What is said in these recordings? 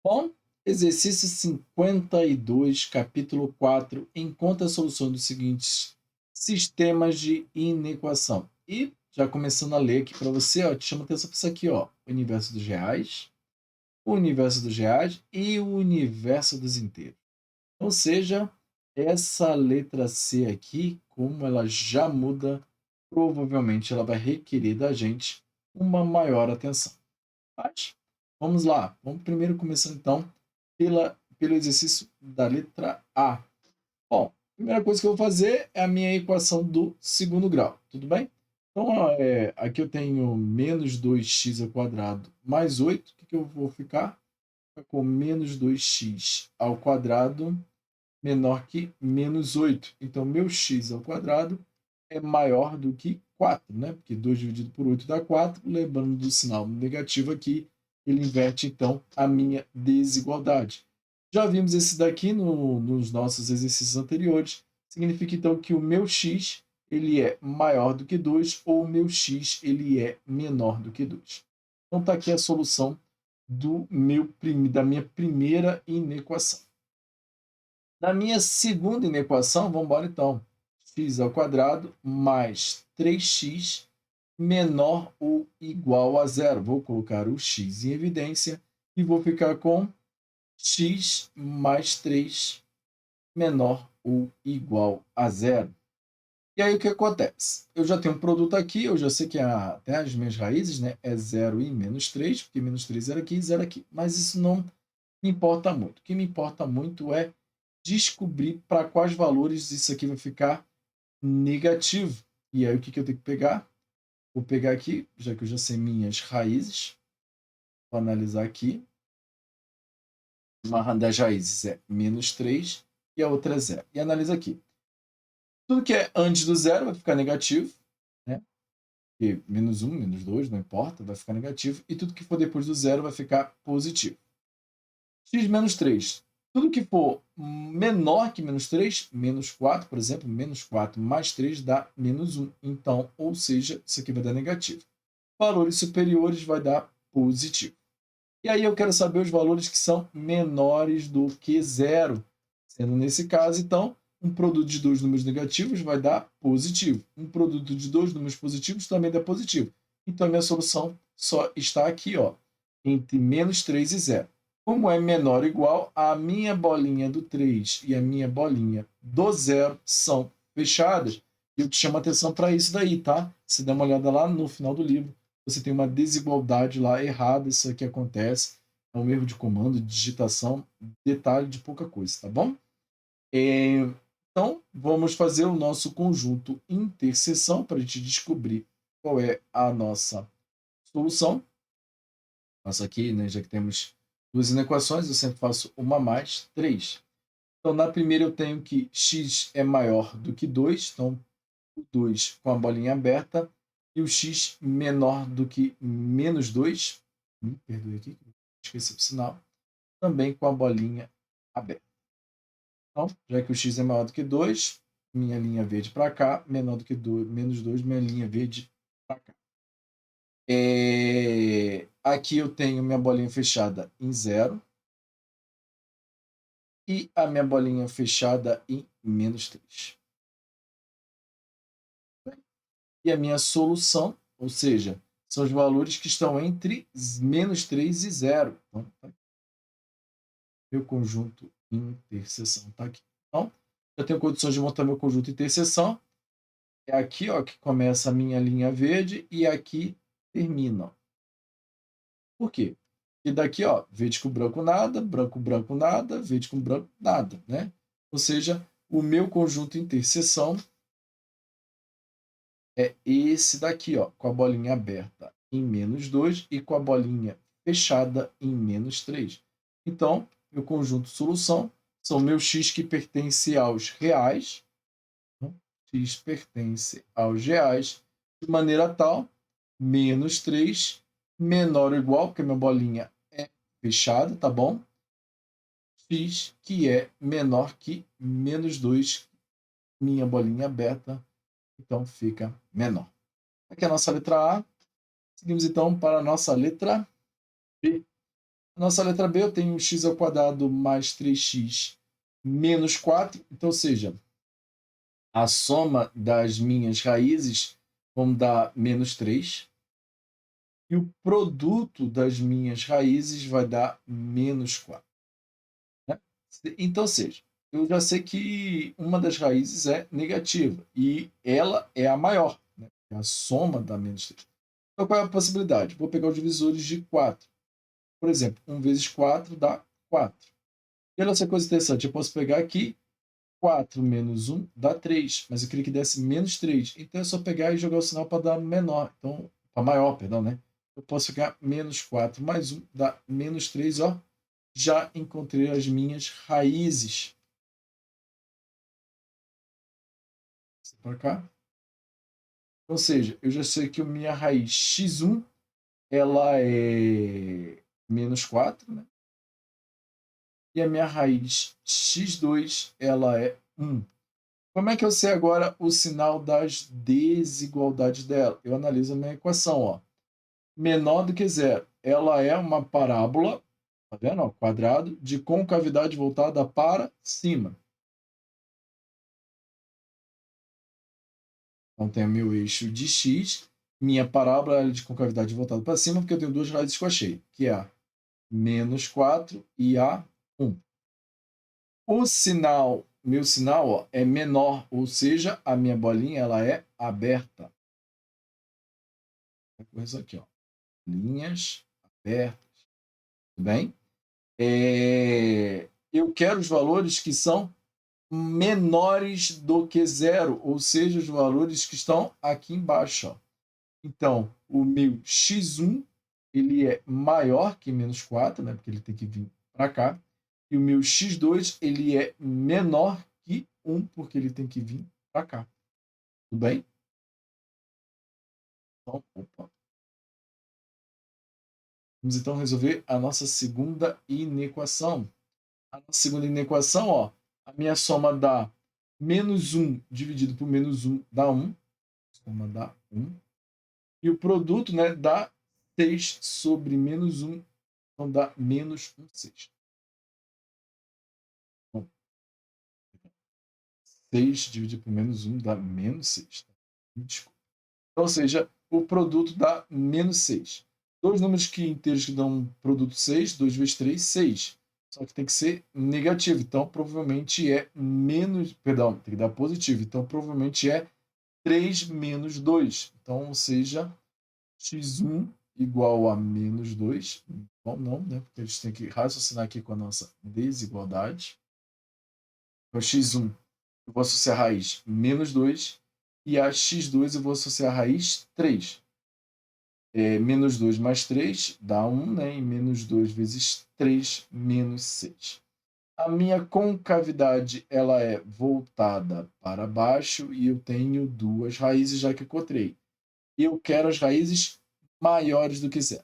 Bom, exercício 52, capítulo 4, encontra a solução dos seguintes sistemas de inequação. E, já começando a ler aqui para você, ó, te chamo a atenção para isso aqui, ó, o universo dos reais, o universo dos reais e o universo dos inteiros. Ou seja, essa letra C aqui, como ela já muda, provavelmente ela vai requerer da gente uma maior atenção. Mas, vamos lá. Vamos primeiro começando então pelo exercício da letra A. Bom, a primeira coisa que eu vou fazer é a minha equação do segundo grau, tudo bem? Então, ó, aqui eu tenho menos 2x ao quadrado mais 8. O que, que eu vou ficar? Ficar com menos 2x ao quadrado menor que menos 8. Então, meu x ao quadrado é maior do que 4, né? Porque 2 dividido por 8 dá 4. Lembrando do sinal negativo aqui, ele inverte, então, a minha desigualdade. Já vimos esse daqui nos nossos exercícios anteriores. Significa, então, que o meu x ele é maior do que 2 ou o meu x ele é menor do que 2. Então, está aqui a solução da minha primeira inequação. Na minha segunda inequação, vamos embora então. X ao quadrado mais 3x menor ou igual a zero. Vou colocar o x em evidência e vou ficar com x mais 3 menor ou igual a zero. E aí o que acontece? Eu já tenho um produto aqui, eu já sei que até as minhas raízes, né, é 0 e menos 3, porque menos 3 era aqui e 0 aqui. Mas isso não me importa muito. O que me importa muito é descobrir para quais valores isso aqui vai ficar negativo. E aí o que, que eu tenho que pegar? Vou pegar aqui, já que eu já sei minhas raízes, vou analisar aqui. Uma das raízes é menos 3 e a outra é zero. E analisa aqui. Tudo que é antes do zero vai ficar negativo, né? E menos 1, menos 2, não importa, vai ficar negativo. E tudo que for depois do zero vai ficar positivo. X menos 3. Tudo que for menor que menos 3, menos 4, por exemplo, menos 4 mais 3 dá menos 1. Então, ou seja, isso aqui vai dar negativo. Valores superiores vai dar positivo. E aí eu quero saber os valores que são menores do que zero. Sendo nesse caso, então, um produto de dois números negativos vai dar positivo. Um produto de dois números positivos também dá positivo. Então, a minha solução só está aqui, ó, entre menos 3 e zero. Como é menor ou igual, a minha bolinha do 3 e a minha bolinha do zero são fechadas. Eu te chamo a atenção para isso daí, tá? Se der uma olhada lá no final do livro, você tem uma desigualdade lá errada, isso aqui acontece. É um erro de comando, de digitação, detalhe de pouca coisa, tá bom? Então, vamos fazer o nosso conjunto interseção para a gente descobrir qual é a nossa solução. Faço aqui, né, já que temos duas inequações, eu sempre faço uma mais 3. Então, na primeira eu tenho que x é maior do que 2, então o 2 com a bolinha aberta, e o x menor do que menos 2, perdoe aqui, esqueci o sinal, também com a bolinha aberta. Então, já que o x é maior do que 2, minha linha verde para cá, menor do que 2, menos 2, minha linha verde para cá. Aqui eu tenho minha bolinha fechada em 0 e a minha bolinha fechada em menos 3. E a minha solução, ou seja, são os valores que estão entre menos 3 e 0. Então, tá aqui. Meu conjunto interseção está aqui. Então, eu tenho condições de montar meu conjunto interseção. É aqui, ó, que começa a minha linha verde e aqui termina. Por quê? E daqui, ó, verde com branco nada, branco, branco nada, verde com branco nada, né? Ou seja, o meu conjunto interseção é esse daqui, ó, com a bolinha aberta em menos 2 e com a bolinha fechada em menos 3. Então, meu conjunto solução são meus x que pertence aos reais, x pertence aos reais, de maneira tal, menos 3 menor ou igual, porque minha bolinha é fechada, tá bom? X que é menor que menos 2, minha bolinha aberta, então fica menor. Aqui é a nossa letra A. Seguimos então para a nossa letra B. Nossa letra B, eu tenho x² mais 3x menos 4. Então, ou seja, a soma das minhas raízes vão dar menos 3. E o produto das minhas raízes vai dar menos 4. Né? Então, ou seja, eu já sei que uma das raízes é negativa e ela é a maior. Né? A soma dá menos 3. Então, qual é a possibilidade? Vou pegar os divisores de 4. Por exemplo, 1 vezes 4 dá 4. E olha essa coisa interessante, eu posso pegar aqui 4 menos 1 dá 3, mas eu queria que desse menos 3. Então é só pegar e jogar o sinal para dar menor. Então, para maior, perdão, né? Eu posso pegar menos 4 mais 1 dá menos 3, ó. Já encontrei as minhas raízes. Para cá. Ou seja, eu já sei que a minha raiz x1 ela é menos 4, né? E a minha raiz x2 ela é 1. Como é que eu sei agora o sinal das desigualdades dela? Eu analiso a minha equação, ó. Menor do que zero. Ela é uma parábola, tá vendo? Ó, quadrado, de concavidade voltada para cima. Então, tenho meu eixo de x, minha parábola é de concavidade voltada para cima, porque eu tenho duas raízes que eu achei, que é a menos 4 e a 1. O sinal, meu sinal, ó, é menor, ou seja, a minha bolinha ela é aberta. Coisa aqui, ó. Linhas abertas. Tudo bem? Eu quero os valores que são menores do que zero, ou seja, os valores que estão aqui embaixo. Ó. Então, o meu x1 ele é maior que menos 4, né, porque ele tem que vir para cá. E o meu x2 ele é menor que 1, porque ele tem que vir para cá. Tudo bem? Então, opa. Vamos então resolver a nossa segunda inequação. A nossa segunda inequação, ó, a minha soma dá menos 1 dividido por menos 1 dá 1. Soma dá 1. E o produto, né, dá 6 sobre menos 1, então dá menos 1 sexto. Bom, 6 dividido por menos 1 dá menos 6. Desculpa. Então, ou seja, o produto dá menos 6. Dois números inteiros que dão produto 6, 2 vezes 3, 6. Só que tem que ser negativo, então provavelmente é menos, perdão, tem que dar positivo, então provavelmente é 3 menos 2. Então, ou seja, x1 igual a menos 2. Bom, não, né? Porque a gente tem que raciocinar aqui com a nossa desigualdade. Então, x1 eu vou associar a raiz menos 2 e a x2 eu vou associar a raiz 3. Menos 2 mais 3 dá 1, né? E menos 2 vezes 3, menos 6. A minha concavidade ela é voltada para baixo e eu tenho duas raízes já que encontrei. Eu quero as raízes maiores do que zero.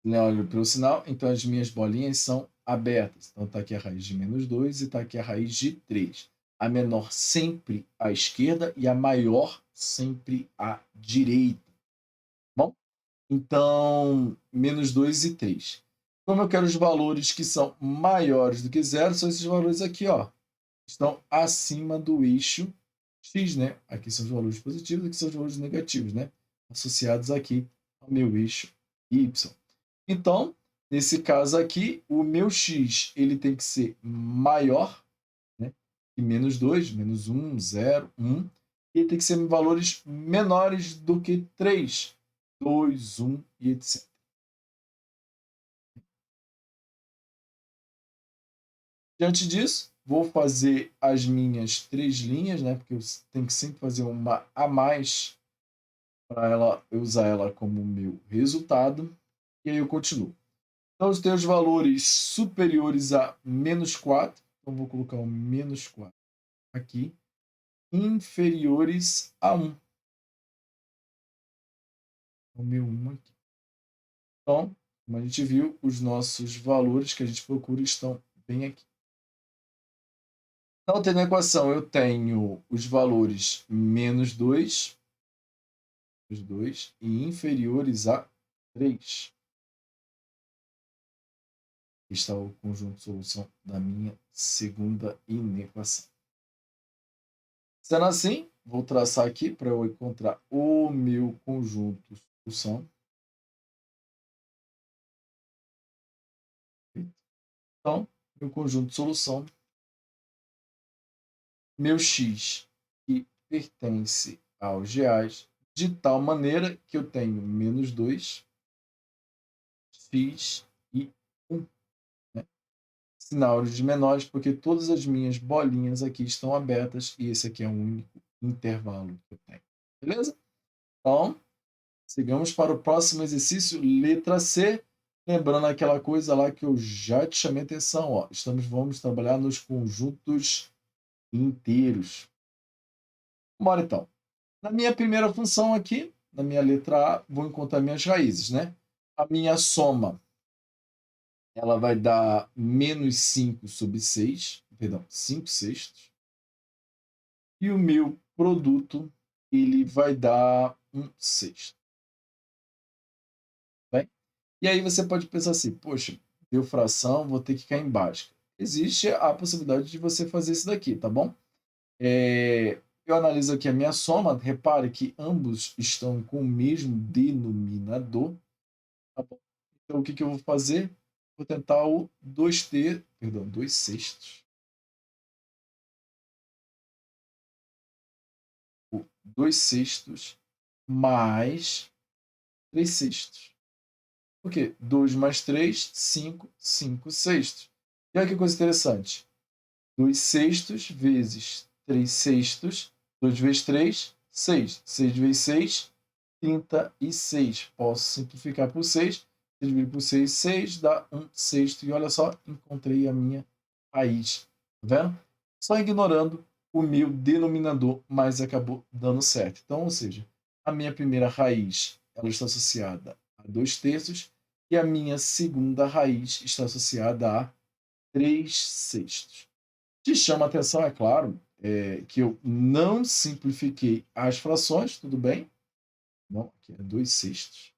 Olho para o sinal, então as minhas bolinhas são abertas. Então está aqui a raiz de menos 2 e está aqui a raiz de 3. A menor sempre à esquerda e a maior sempre à direita. Bom, então menos 2 e 3. Como eu quero os valores que são maiores do que zero, são esses valores aqui, ó. Estão acima do eixo x, né? Aqui são os valores positivos, aqui são os valores negativos, né? Associados aqui ao meu eixo y. Então, nesse caso aqui, o meu x ele tem que ser maior, né, que menos 2, menos 1, 0, 1. E ele tem que ser em valores menores do que 3, 2, 1 e etc. Diante disso, vou fazer as minhas 3 linhas, né, porque eu tenho que sempre fazer uma a mais para eu usar ela como meu resultado. E aí eu continuo. Então, os teus valores superiores a menos 4, então vou colocar o menos 4 aqui, inferiores a 1. O meu 1 aqui. Então, como a gente viu, os nossos valores que a gente procura estão bem aqui. Então, tendo a equação, eu tenho os valores menos 2 e inferiores a 3. está o conjunto de solução da minha segunda inequação. Sendo assim, vou traçar aqui para eu encontrar o meu conjunto de solução. Então, meu conjunto de solução, meu x, que pertence aos reais, de tal maneira que eu tenho menos 2, x e 1. Né? Sinal de menores, porque todas as minhas bolinhas aqui estão abertas e esse aqui é o único intervalo que eu tenho. Beleza? Então, sigamos para o próximo exercício, letra C. Lembrando aquela coisa lá que eu já te chamei atenção. Ó. Vamos trabalhar nos conjuntos inteiros. Bora então. Na minha primeira função aqui, na minha letra A, vou encontrar minhas raízes, né? A minha soma, ela vai dar menos 5 sobre 6, perdão, 5 sextos. E o meu produto, ele vai dar 1 sexto. Bem? E aí você pode pensar assim, poxa, deu fração, vou ter que cair em básica. Existe a possibilidade de você fazer isso daqui, tá bom? Eu analiso aqui a minha soma, repare que ambos estão com o mesmo denominador. Tá bom? Então, o que eu vou fazer? Vou tentar o 2t, perdão, 2 sextos. O 2 sextos mais 3 sextos. Por quê? 2 mais 3, 5, 5 sextos. E olha que coisa interessante. 2 sextos vezes 3 sextos, 2 vezes 3, 6. 6 vezes 6, 36. Posso simplificar por 6. 6 dividido por 6, 6 dá 1 sexto. E olha só, encontrei a minha raiz. Tá vendo? Só ignorando o meu denominador, mas acabou dando certo. Então, ou seja, a minha primeira raiz ela está associada a 2 terços e a minha segunda raiz está associada a 3 sextos. Te chama a atenção, é claro, que eu não simplifiquei as frações, tudo bem? Não, aqui é 2 sextos.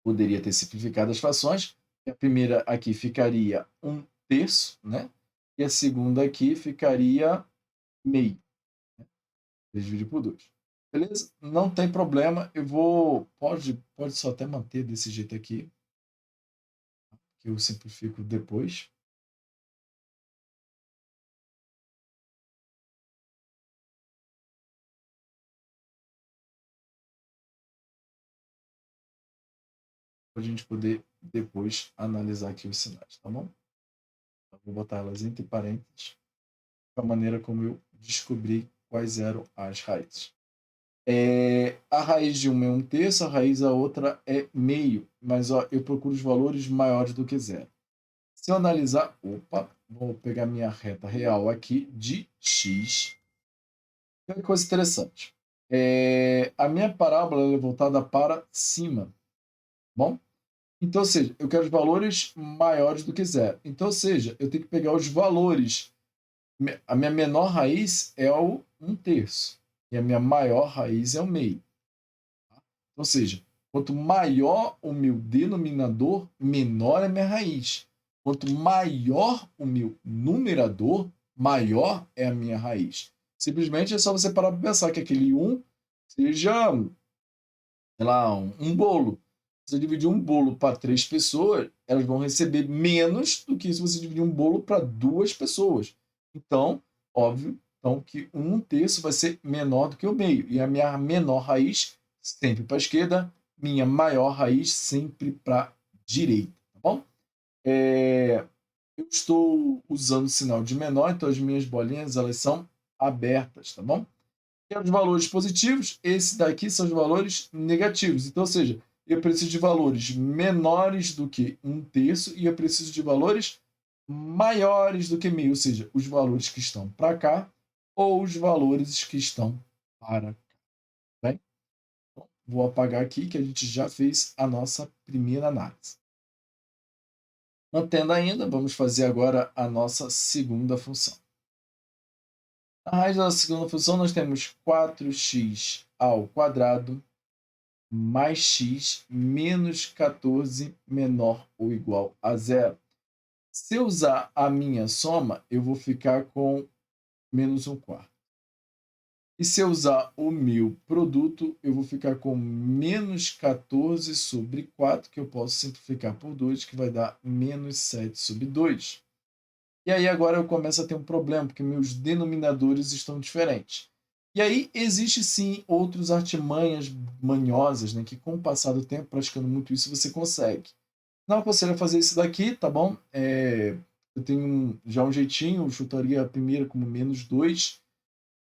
Poderia ter simplificado as frações. A primeira aqui ficaria 1 terço, né? E a segunda aqui ficaria meio. Né? Dividir por 2. Beleza? Não tem problema. Eu vou. Pode só até manter desse jeito aqui, que eu simplifico depois. Para a gente poder depois analisar aqui os sinais, tá bom? Então, vou botar elas entre parênteses, da maneira como eu descobri quais eram as raízes. A raiz de uma é 1 terço, a raiz da outra é meio, mas ó, eu procuro os valores maiores do que zero. Se eu analisar, vou pegar minha reta real aqui de x. Olha que coisa interessante. A minha parábola é voltada para cima, bom? Então, ou seja, eu quero os valores maiores do que zero. Então, ou seja, eu tenho que pegar os valores. A minha menor raiz é o 1 terço. E a minha maior raiz é o meio. Tá? Ou seja, quanto maior o meu denominador, menor é a minha raiz. Quanto maior o meu numerador, maior é a minha raiz. Simplesmente é só você parar para pensar que aquele 1 seja, sei lá, um bolo. Se você dividir um bolo para 3 pessoas, elas vão receber menos do que se você dividir um bolo para 2 pessoas. Então, óbvio, então que 1 terço vai ser menor do que o meio. E a minha menor raiz sempre para a esquerda, minha maior raiz sempre para a direita. Tá bom? Eu estou usando o sinal de menor, então as minhas bolinhas elas são abertas, tá bom? E os valores positivos, esse daqui são os valores negativos. Então, ou seja, eu preciso de valores menores do que 1 terço e eu preciso de valores maiores do que meio, ou seja, os valores que estão para cá ou os valores que estão para cá. Bem? Então, vou apagar aqui que a gente já fez a nossa primeira análise. Mantendo ainda, vamos fazer agora a nossa segunda função. Na raiz da segunda função, nós temos 4x ao quadrado mais x menos 14 menor ou igual a zero. Se eu usar a minha soma, eu vou ficar com menos 1/4. E se eu usar o meu produto, eu vou ficar com menos 14 sobre 4, que eu posso simplificar por 2, que vai dar menos 7 sobre 2. E aí agora eu começo a ter um problema, porque meus denominadores estão diferentes. E aí existe sim outros artimanhas manhosas, né, que com o passar do tempo, praticando muito isso, você consegue. Não aconselho a fazer isso daqui, tá bom? Eu tenho já um jeitinho, eu chutaria a primeira como menos 2,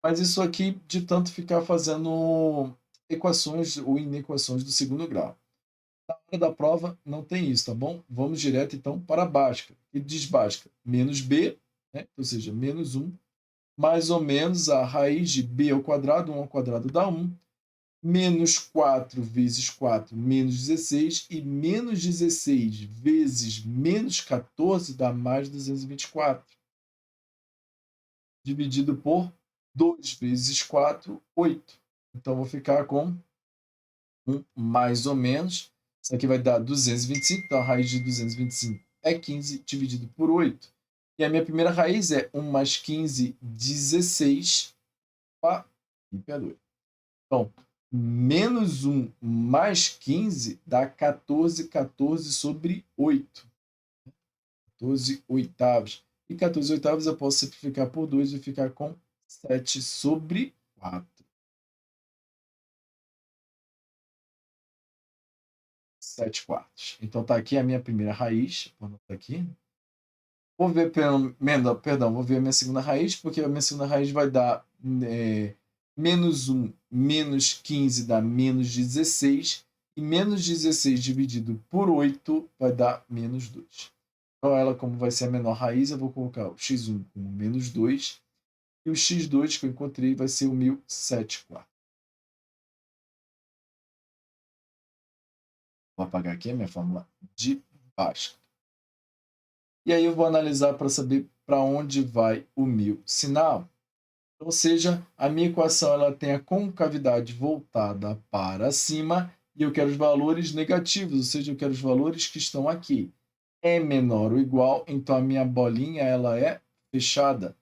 mas isso aqui de tanto ficar fazendo equações ou inequações do segundo grau. Na hora da prova não tem isso, tá bom? Vamos direto então para a básica. E diz básica, menos b, né? Ou seja, menos 1, mais ou menos a raiz de b ao quadrado, 1 ao quadrado dá 1, menos 4 vezes 4, menos 16, e menos 16 vezes menos 14 dá mais 224. Dividido por 2 vezes 4, 8. Então, vou ficar com mais ou menos. Isso aqui vai dar 225, então a raiz de 225 é 15 dividido por 8. E a minha primeira raiz é 1 mais 15, 16. Me perdoe. Então, menos 1 mais 15 dá 14, 14 sobre 8. 14 oitavos. E 14 oitavos eu posso simplificar por 2 e ficar com 7 sobre 4. 7 quartos. Então tá aqui a minha primeira raiz. Vou anotar aqui. Vou ver, perdão, vou ver a minha segunda raiz, porque a minha segunda raiz vai dar menos 1 menos 15 dá menos 16. E menos 16 dividido por 8 vai dar menos 2. Então, ela, como vai ser a menor raiz, eu vou colocar o x1 como menos 2. E o x2 que eu encontrei vai ser o meu 7 quartos. Vou apagar aqui a minha fórmula de Bhaskara. E aí eu vou analisar para saber para onde vai o meu sinal. Ou seja, a minha equação ela tem a concavidade voltada para cima e eu quero os valores negativos, ou seja, eu quero os valores que estão aqui. É menor ou igual, então a minha bolinha ela é fechada.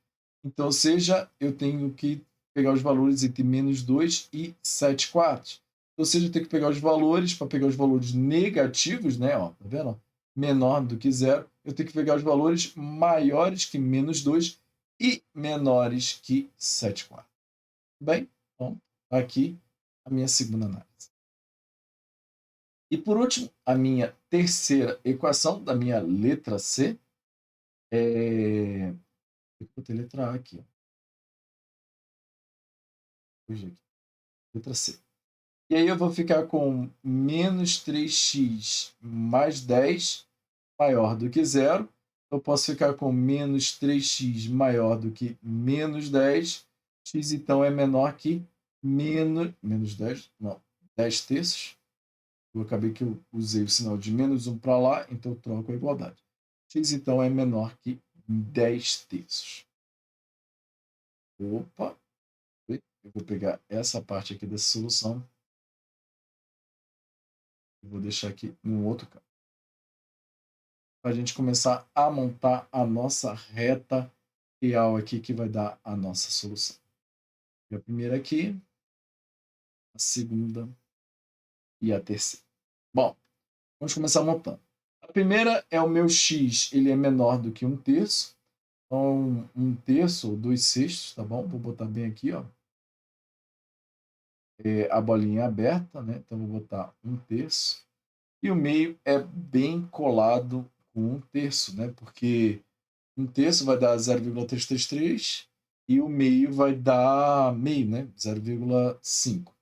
Então, ou seja, eu tenho que pegar os valores entre menos 2 e 7 quartos. Ou seja, eu tenho que pegar os valores, para pegar os valores negativos, né? Ó, tá vendo? Menor do que zero, eu tenho que pegar os valores maiores que menos 2 e menores que 7 quartos. Bem, então, aqui a minha segunda análise. E por último, a minha terceira equação da minha letra C é. Eu botei letra A aqui. Ó. Letra C. E aí eu vou ficar com menos 3x mais 10 maior do que zero. Eu posso ficar com menos 3x maior do que menos 10. X então é menor que menos 10, não, 10 terços. Eu acabei que eu usei o sinal de menos 1 para lá, então eu troco a igualdade. X então é menor que 10 terços. Opa! Eu vou pegar essa parte aqui dessa solução e vou deixar aqui no outro canto. Para a gente começar a montar a nossa reta real aqui que vai dar a nossa solução. A primeira aqui, a segunda e a terceira. Bom, vamos começar montando. A primeira é o meu x, ele é menor do que 1/3. Então, 1/3 ou 2/6, tá bom? Vou botar bem aqui, ó. A bolinha aberta, né? Então, vou botar 1/3. E o meio é bem colado com 1/3, né? Porque 1/3 vai dar 0,333 e o meio vai dar meio, né? 0,5.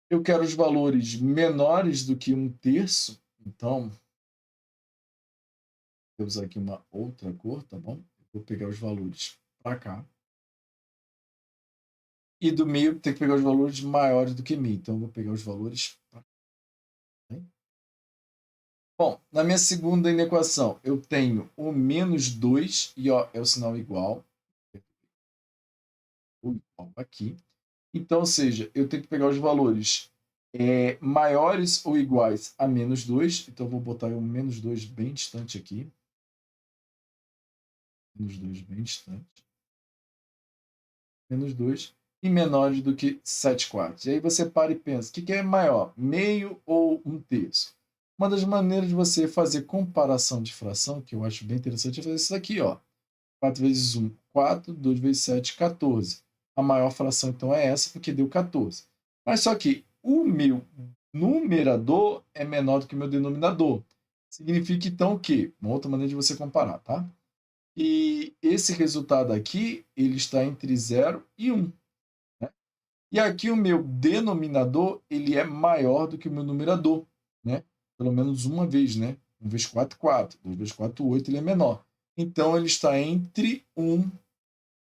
Eu quero os valores menores do que 1/3, então vou usar aqui uma outra cor, tá bom? Vou pegar os valores para cá. E do meio tem que pegar os valores maiores do que meio, então eu vou pegar os valores para cá. Bom, na minha segunda inequação, eu tenho o menos 2, e ó, é o sinal igual. O igual aqui. Então, ou seja, eu tenho que pegar os valores maiores ou iguais a menos 2. Então, eu vou botar o menos 2 bem distante aqui. Menos 2 bem distante. Menos 2. E menores do que 7 quartos. E aí você para e pensa, o que é maior? Meio ou 1/3? Uma das maneiras de você fazer comparação de fração, que eu acho bem interessante, é fazer isso aqui, ó. 4 vezes 1, 4. 2 vezes 7, 14. A maior fração, então, é essa, porque deu 14. Mas só que o meu numerador é menor do que o meu denominador. Significa, então, o quê? Uma outra maneira de você comparar, tá? E esse resultado aqui, ele está entre 0 e 1. Né? E aqui o meu denominador, ele é maior do que o meu numerador, né? Pelo menos uma vez, né? 1 vezes 4, 4. 2 vezes 4, 8, ele é menor. Então, ele está entre 1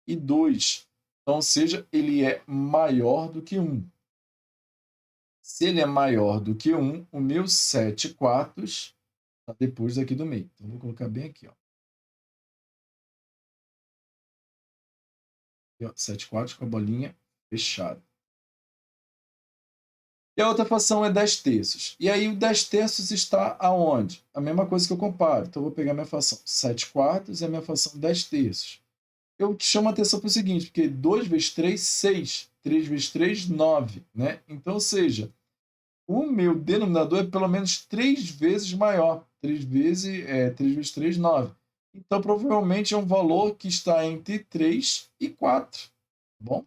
e 2. Então, ou seja, ele é maior do que 1. Se ele é maior do que 1, o meu 7 quartos está depois daqui do meio. Então, vou colocar bem aqui, ó. Aqui, ó, 7 quartos com a bolinha fechada. E a outra fração é 10 terços. E aí o 10 terços está aonde? A mesma coisa que eu comparo. Então, eu vou pegar minha fração 7 quartos e a minha fração 10 terços. Eu te chamo a atenção para o seguinte, porque 2 vezes 3, 6. 3 vezes 3, 9. Né? Então, ou seja, o meu denominador é pelo menos 3 vezes maior. 3 vezes 3, 9. Então, provavelmente é um valor que está entre 3 e 4. Tá bom?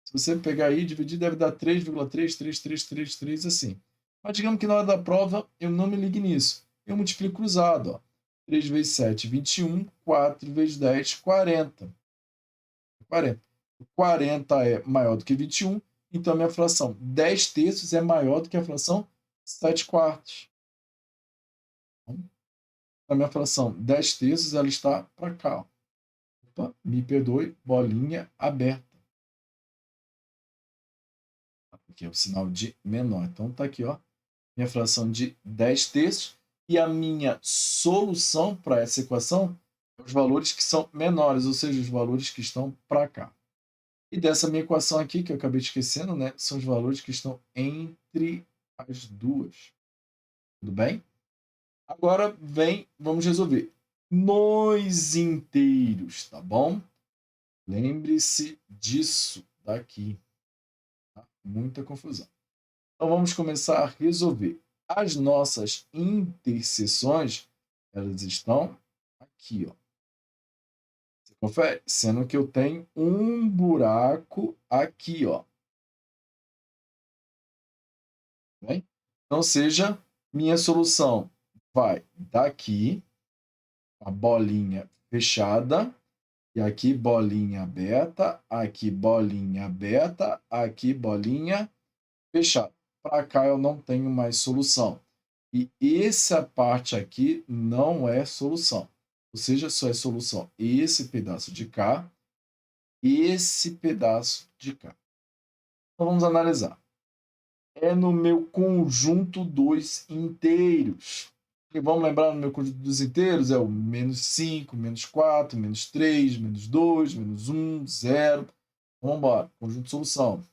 Se você pegar aí e dividir, deve dar 3,33333 assim. Mas digamos que na hora da prova eu não me ligue nisso. Eu multiplico cruzado. Ó. 3 vezes 7, 21. 4 vezes 10, 40. 40. 40 é maior do que 21. Então, a minha fração 10 terços é maior do que a fração 7 quartos. A minha fração 10 terços ela está para cá. Ó. Opa, me perdoe, bolinha aberta. Aqui é o sinal de menor. Então, está aqui, ó, minha fração de 10 terços. E a minha solução para essa equação é os valores que são menores, ou seja, os valores que estão para cá. E dessa minha equação aqui, que eu acabei esquecendo, né, são os valores que estão entre as duas. Tudo bem? Agora vamos resolver nos inteiros, tá bom? Lembre-se disso daqui. Tá? Muita confusão. Então vamos começar a resolver. As nossas interseções, elas estão aqui, ó. Você confere? Sendo que eu tenho um buraco aqui, ó. Bem? Então, seja, minha solução vai daqui, a bolinha fechada, e aqui bolinha aberta, aqui bolinha aberta, aqui bolinha fechada. Para cá eu não tenho mais solução. E essa parte aqui não é solução. Ou seja, só é solução esse pedaço de cá e esse pedaço de cá. Então vamos analisar. É no meu conjunto dos inteiros. E vamos lembrar, no meu conjunto dos inteiros é o menos 5, menos 4, menos 3, menos 2, menos 1, 0. Vamos embora. Conjunto de solução.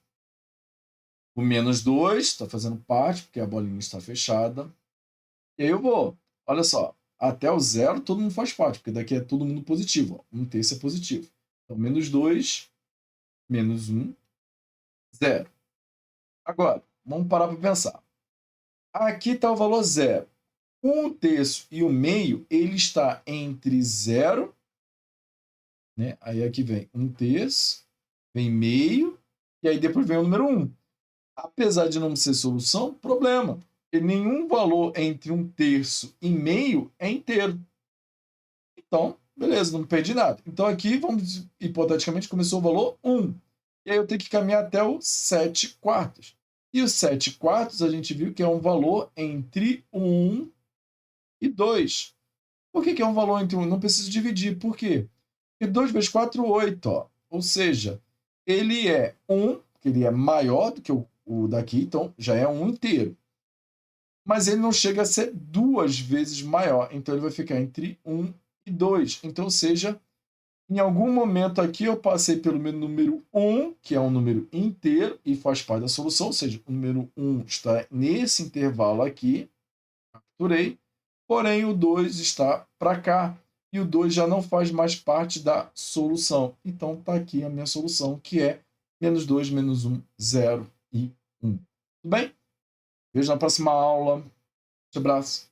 O menos 2 está fazendo parte, porque a bolinha está fechada. E aí eu vou. Olha só. Até o 0 todo mundo faz parte, porque daqui é todo mundo positivo. Ó. 1/3 é positivo. Então, menos 2, menos 1, 0. Agora, vamos parar para pensar. Aqui está o valor 0. 1/3 e o meio, ele está entre 0, né? Aí aqui vem 1/3, vem meio, e aí depois vem o número 1. Apesar de não ser solução, problema. Porque nenhum valor entre 1/3 e meio é inteiro. Então, beleza, não perdi nada. Então aqui, vamos, hipoteticamente, começou o valor 1. E aí eu tenho que caminhar até o 7 quartos. E o 7 quartos a gente viu que é um valor entre 1 e 2. Por que é um valor entre 1? Não preciso dividir. Por quê? Porque 2 vezes 4, 8. Ó. Ou seja, ele é 1, que ele é maior do que o daqui, então já é 1 inteiro. Mas ele não chega a ser 2 vezes maior. Então ele vai ficar entre 1 e 2. Então, ou seja, Em algum momento aqui eu passei pelo meu número 1, que é um número inteiro e faz parte da solução, ou seja, o número 1 está nesse intervalo aqui, capturei, porém o 2 está para cá, e o 2 já não faz mais parte da solução. Então está aqui a minha solução, que é menos 2, menos 1, 0 e 1. Tudo bem? Vejo na próxima aula. Um abraço.